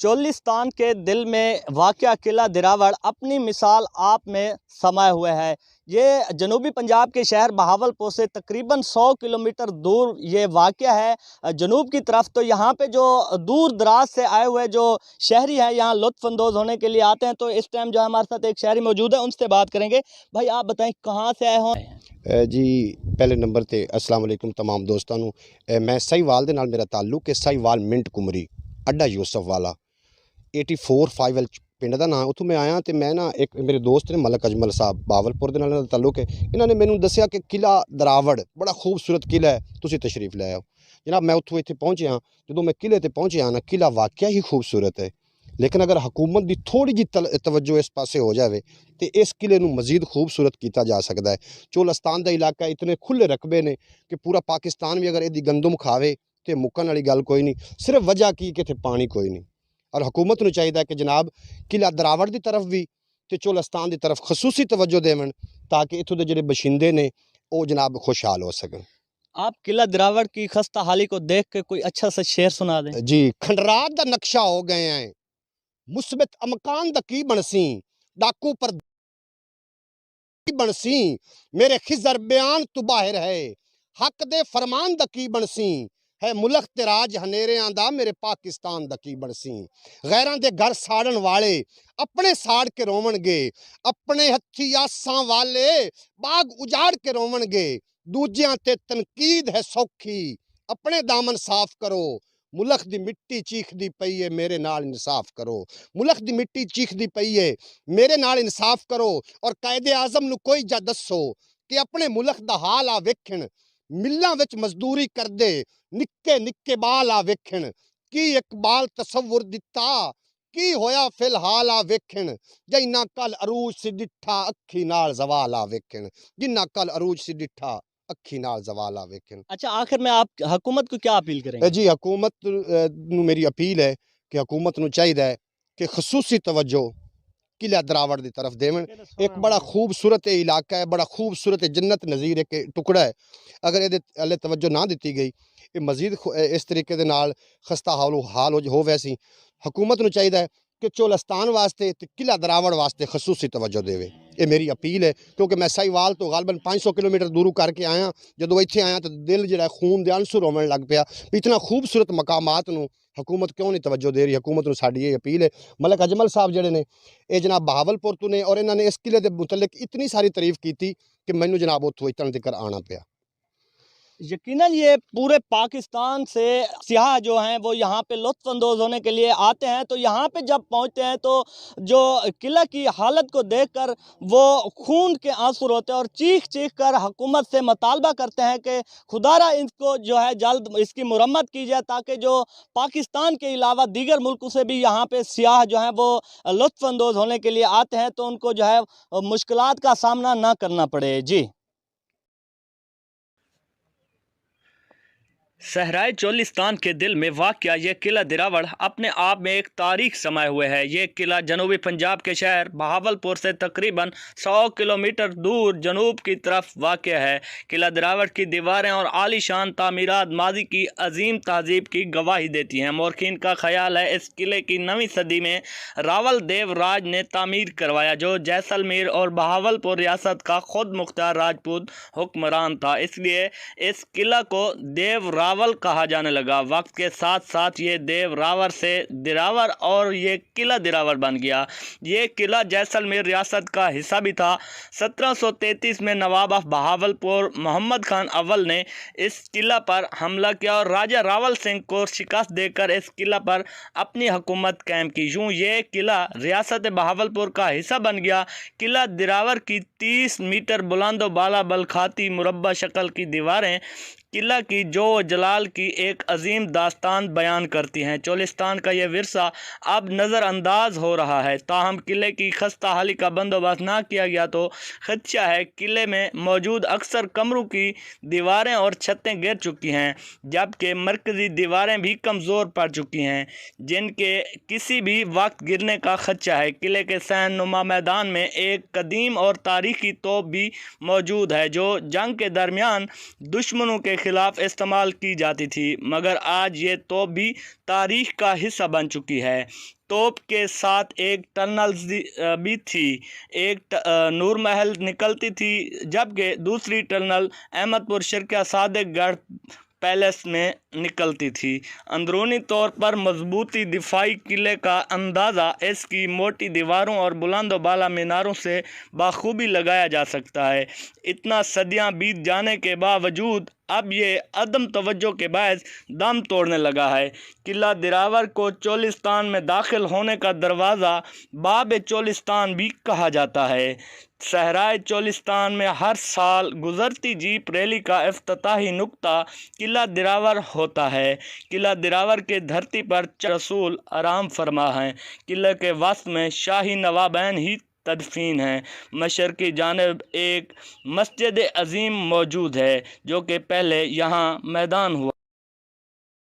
चोलिस्तान के दिल में वाक़या किला दिरावड़ अपनी मिसाल आप में समाये हुए है। ये जनूबी पंजाब के शहर बहावलपुर से तकरीबन 100 किलोमीटर दूर ये वाक़या है जनूब की तरफ। तो यहाँ पे जो दूर दराज से आए हुए जो शहरी हैं यहाँ लुत्फ़अंदोज़ होने के लिए आते हैं। तो इस टाइम जो हमारे साथ एक शहरी मौजूद है, उनसे बात करेंगे। भाई आप बताएं कहाँ से आए हो? जी पहले नंबर ते अस्सलाम वालेकुम तमाम दोस्तों नू। मैं साहिवाल दे नाल मेरा ताल्लुक है। साहिवाल मिंट कुमरी अड्डा यूसफ वाला 84 पिंड का नाम। उत्थों मैं आया तो मैं ना एक मेरे दोस्त ने मलक अजमल साहब बावलपुर दे नाल ताल्लुक है। इन्होंने मैनू दसिया कि किला दिरावड़ बड़ा खूबसूरत किला है, तुसीं तशरीफ लै आओ। जनाब मैं उत्थों इत्थे पहुँचा, जो मैं किले ते पहुँचा ना किला वाकया ही खूबसूरत है, लेकिन अगर हुकूमत की थोड़ी जी तवज्जो इस पासे हो जाए तो इस किले नू मजीद खूबसूरत किया जा सकता है। चोलिस्तान का इलाका इतने खुले रकबे ने कि पूरा पाकिस्तान भी अगर इहदी गंदम खावे तो मुक्कण वाली गल कोई नहीं। सिर्फ वजह की कि इत्थे पानी कोई नहीं। और हुकूमत नू चाहिए कि जनाब किला दिरावड़ की तरफ भी तो चोलिस्तान की तरफ खसूसी तवज्जो देवन, ताकि इत्थों के जिहड़े बशिंदे ने वो जनाब खुशहाल हो सकन। आप किला दिरावड़ की खस्ता हाली को देख के कोई अच्छा सा शेर सुना दें। जी, खंडरात का नक्शा हो गए हैं, मुस्बित अमकान दा की बनसी, डाकू पर बनसी, मेरे खिजर बयान तू बाहर है, हक दे फरमान दा की बनसी है, मुल्क ते राज हनेरियां दा मेरे पाकिस्तान दा की बनसी। गैरां दे घर साड़न वाले अपने साड़ के रोवणगे, अपने हत्थी आसां वाले बाग उजाड़ के रोवणगे, दूजियां ते तनकीद है सौखी, अपने दामन साफ करो, मुल्क दी मिट्टी चीखदी पई है, मेरे नाल इंसाफ करो। मुल्क दी मिट्टी चीखदी पई है, मेरे नाल इंसाफ करो। और कायदे आज़म नू कोई जा दसो कि अपने मुल्क दा हाल आ वेखण, मिल्लां विच मजदूरी करदे निक्के निक्के बाल आ वेखण, की इकबाल तसव्वुर दिता की होया फिलहाल आ वेखण, जिन्ना कल अरूज सी डिठा अखी नाल जवाल आ वेखण, जिन्ना कल अरूज सी डिठा अखी नाल जवाल आ वेखण। अच्छा, आखिर में आप हुकूमत को क्या अपील करेंगे? जी हुकूमत नू मेरी अपील है कि हुकूमत नू चाहिए कि खसूसी तवज्जो किला दिरावड़ की तरफ देवन। एक बड़ा खूबसूरत इलाका है, बड़ा खूबसूरत जन्नत नज़ीर एक टुकड़ा है। अगर ये हले तवज्जो ना दी गई ये मजीद इस तरीके दे नाल खस्ता हाल हो वैसी हुकूमत नू चाहिए कि चोलिस्तान वास्ते ते किला दिरावड़ वास्ते खसूसी तवज्जो देवे। ये मेरी अपील है, क्योंकि मैं साहिवाल तो गालबन 500 किलोमीटर दूर करके आया। जो इत्थे आया तो दिल जो खून दे आंसू रोवन लग पिया। इतना खूबसूरत मकामात नू हुकूमत क्यों नहीं तवज्जो दे रही। हुकूमत नू साडी ये अपील है। मलक अजमल साहब जिहड़े ने ये जनाब बहावलपुर तो ने, और इन्होंने इस किले के मुतलक इतनी सारी तारीफ की कि मैनू जनाब उत्थों इतना तक आना पिया। यकीनन ये पूरे पाकिस्तान से सियाह जो हैं वो यहाँ पे लुत्फ़अंदोज़ होने के लिए आते हैं। तो यहाँ पे जब पहुँचते हैं तो जो किला की हालत को देखकर वो खून के आंसू रोते हैं और चीख चीख कर हुकूमत से मुतालबा करते हैं कि खुदारा इनको जो है जल्द इसकी मुरम्मत की जाए, ताकि जो पाकिस्तान के अलावा दीगर मुल्कों से भी यहाँ पे सियाह जो हैं वो लुत्फ़अंदोज़ होने के लिए आते हैं, तो उनको जो है मुश्किलात का सामना ना करना पड़े। जी, सहराए चोलिस्तान के दिल में वाक़या ये किला दिरावड़ अपने आप में एक तारीख समाये हुए है। ये किला जनूबी पंजाब के शहर बहावलपुर से तकरीबन 100 किलोमीटर दूर जनूब की तरफ वाक़या है। किला दिरावड़ की दीवारें और आलीशान तामीरात माजी की अजीम तहजीब की गवाही देती हैं। मोरखीन का ख्याल है इस किले की 9वीं सदी में रावल देव राज ने तामीर करवाया, जो जैसलमेर और बहावलपुर रियासत का खुद मुख्तार राजपूत हुक्मरान था। इसलिए इस किला को देव रावल कहा जाने लगा। वक्त के साथ साथ ये देव रावर से दिरावर और ये किला दिरावर बन गया। ये किला जैसलमेर रियासत का हिस्सा भी था। 1733 में नवाब ऑफ बहावलपुर मोहम्मद खान अव्वल ने इस किला पर हमला किया और राजा रावल सिंह को शिकस्त देकर इस किला पर अपनी हुकूमत कायम की। यूँ ये किला रियासत बहावलपुर का हिस्सा बन गया। किला दिरावर की 30 मीटर बुलंद बाला बलखाती मुरब्बा शक्ल की दीवारें किला की जो जलाल की एक अजीम दास्तान बयान करती हैं। चोलिस्तान का यह विरसा अब नज़रअंदाज हो रहा है। ताहम किले की खस्ता हाली का बंदोबस्त ना किया गया तो खदशा है किले में मौजूद अक्सर कमरों की दीवारें और छतें गिर चुकी हैं, जबकि मरकज़ी दीवारें भी कमज़ोर पड़ चुकी हैं, जिनके किसी भी वक्त गिरने का खदशा है। किले के सैन नुमा मैदान में एक कदीम और तारीखी तोप भी मौजूद है, जो जंग के दरमियान दुश्मनों के خلاف استعمال کی جاتی تھی، مگر آج یہ توپ بھی تاریخ کا حصہ بن چکی ہے۔ توپ کے ساتھ ایک ٹنل بھی تھی، ایک نور محل نکلتی تھی، جبکہ دوسری ٹنل احمد پور شرکیہ صادق گڑھ پیلس میں نکلتی تھی۔ اندرونی طور پر مضبوطی دفاعی قلعے کا اندازہ اس کی موٹی دیواروں اور بلند و بالا میناروں سے بخوبی لگایا جا سکتا ہے۔ اتنا صدیاں بیت جانے کے باوجود اب یہ عدم توجہ کے باعث دم توڑنے لگا ہے۔ قلعہ دراور کو چولستان میں داخل ہونے کا دروازہ باب چولستان بھی کہا جاتا ہے۔ صحرائے چولستان میں ہر سال گزرتی جیپ ریلی کا افتتاحی نقطہ قلعہ دراور ہوتا ہے۔ قلعہ دراور کے دھرتی پر رسول آرام فرما ہیں۔ قلعے کے وسط میں شاہی نوابین ہی تدفین ہیں۔ مشرقی جانب ایک مسجد عظیم موجود ہے جو کہ پہلے یہاں میدان ہوا